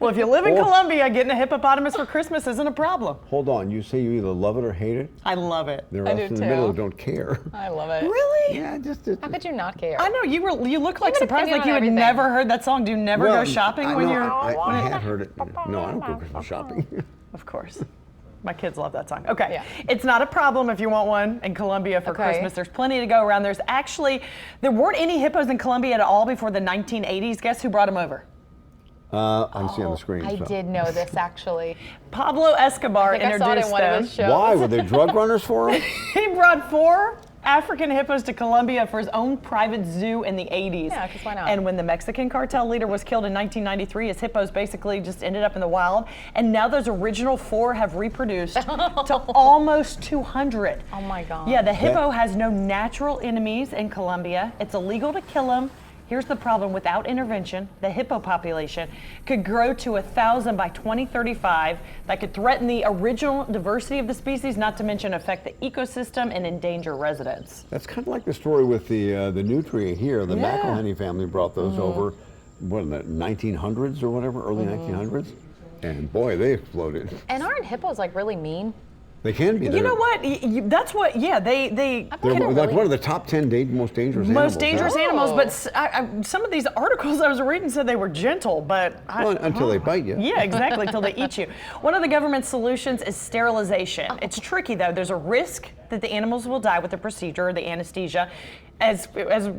Well, if you live in Colombia, getting a hippopotamus for Christmas isn't a problem. Hold on, you say you either love it or hate it? I love it. There are I us do in the middle who too. don't care. I love it. Really? Yeah, just How could you not care? I know you look like have an surprised, opinion like you on had everything. never heard that song. Do you never go shopping when you're? I have heard it. No, I don't go Christmas shopping. Of course. My kids love that song. Okay. Yeah. It's not a problem if you want one in Colombia for Okay. Christmas. There's plenty to go around. There weren't any hippos in Colombia at all before the 1980s. Guess who brought them over? I can see on the screen. I so. did know this actually. Pablo Escobar I think I saw it introduced in one them. of his shows. Why? Were they drug runners for him? He brought 4 African hippos to Colombia for his own private zoo in the 80s. Yeah, 'cause why not? And when the Mexican cartel leader was killed in 1993, his hippos basically just ended up in the wild. And now those original 4 have reproduced to almost 200. Oh my God. Yeah, the hippo has no natural enemies in Colombia. It's illegal to kill them. Here's the problem: without intervention, the hippo population could grow to 1,000 by 2035. That could threaten the original diversity of the species, not to mention affect the ecosystem and endanger residents. That's kind of like the story with the nutria here. The McElhenney family brought those over, what, in the 1900s or whatever, early 1900s? And boy, they exploded. And aren't hippos like really mean? They can be. You know what? That's what. Yeah, they They're like one of the top 10 most dangerous animals. most dangerous Oh. animals. But some of these articles I was reading said they were gentle, but Well, until they bite you. Yeah, exactly, till they eat you. One of the government's solutions is sterilization. It's tricky though. There's a risk that the animals will die with the procedure or the anesthesia. As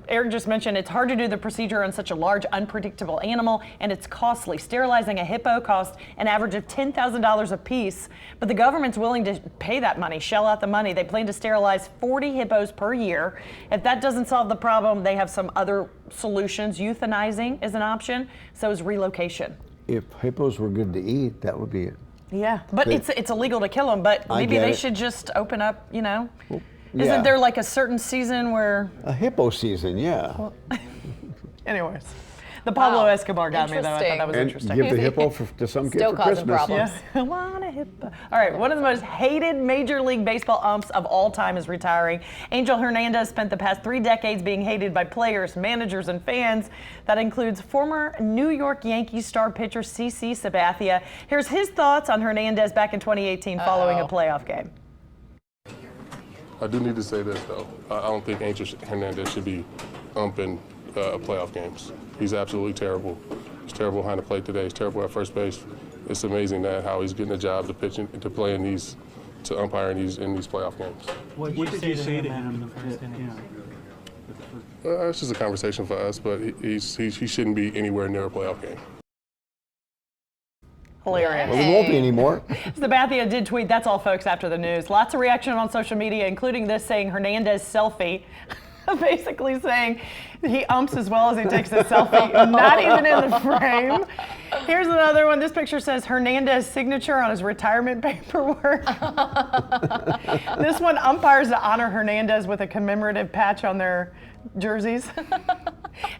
Eric just mentioned, it's hard to do the procedure on such a large, unpredictable animal, and it's costly. Sterilizing a hippo costs an average of $10,000 a piece, but the government's willing to pay that money, shell out the money. They plan to sterilize 40 hippos per year. If that doesn't solve the problem, they have some other solutions. Euthanizing is an option, so is relocation. If hippos were good to eat, that would be it. Yeah, but it's illegal to kill them, but I maybe get they it. should just open up, yeah. Isn't there like a certain season where, A hippo season, yeah. anyways. The Pablo Wow. Escobar got me though. I thought that was And interesting. give the hippo to some kid Still for causing Christmas. problems. Yeah, I want a hippo. All right, one of the most hated Major League Baseball umps of all time is retiring. Angel Hernandez spent the past 3 decades being hated by players, managers, and fans. That includes former New York Yankees star pitcher CC Sabathia. Here's his thoughts on Hernandez back in 2018 following a playoff game. I do need to say this, though. I don't think Angel Hernandez should be umping playoff games. He's absolutely terrible. He's terrible behind the plate today. He's terrible at first base. It's amazing that how he's getting a job to pitch and to play in these, to umpire in these playoff games. What did you say to him in the first inning? It's just a conversation for us, but he shouldn't be anywhere near a playoff game. Hilarious. Well, it won't be anymore. Sabathia did tweet, "That's all, folks," after the news. Lots of reaction on social media, including this saying Hernandez selfie. Basically saying he umps as well as he takes a selfie, not even in the frame. Here's another one. This picture says Hernandez signature on his retirement paperwork. This one, umpires to honor Hernandez with a commemorative patch on their jerseys.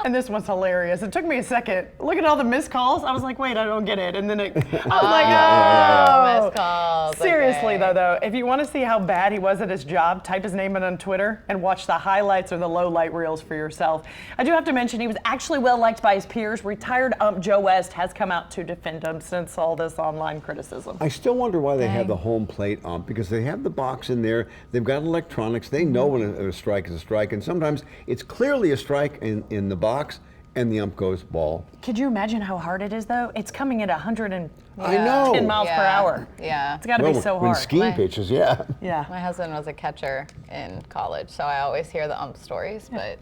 And this one's hilarious. It took me a second. Look at all the missed calls. I was like, wait, I don't get it. And then I was like, oh. Missed calls. Seriously, okay. though, if you want to see how bad he was at his job, type his name in on Twitter and watch the highlights or the low light reels for yourself. I do have to mention he was actually well liked by his peers. Retired ump Joe West has come out to defend him since all this online criticism. I still wonder why they have the home plate ump, because they have the box in there. They've got electronics. They know when a strike is a strike, and sometimes it's clearly a strike in the box, and the ump goes ball. Could you imagine how hard it is, though? It's coming at 110 I know. miles per hour. Yeah. It's got to be so When hard. skiing pitches, yeah. Yeah. My husband was a catcher in college, so I always hear the ump stories, but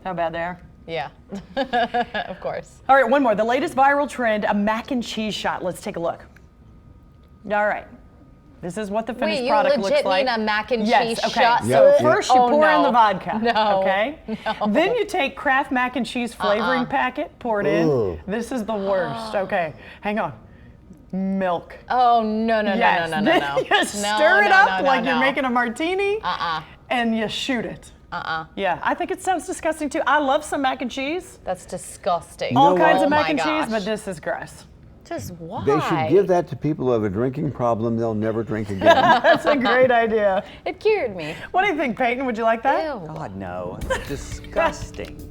How bad they are. yeah, of course. All right, one more. The latest viral trend, a mac and cheese shot. Let's take a look. All right. This is what the finished Wait, you product legit looks like. mean a mac and Yes, cheese okay. shot? So Yep. first you Oh, pour in no. the vodka. No. Okay. Then you take Kraft mac and cheese flavoring packet, pour it in. Ugh. This is the worst. Okay. Hang on. Milk. Oh, no. Yes. No. Then you No, stir it no, up no, like no. you're making a martini. And you shoot it. Yeah, I think it sounds disgusting too. I love some mac and cheese. That's disgusting. All know kinds what? of mac my and gosh. cheese, but this is gross. Just why? They should give that to people who have a drinking problem. They'll never drink again. That's a great idea. It cured me. What do you think, Peyton? Would you like that? Ew. God, no. It's disgusting.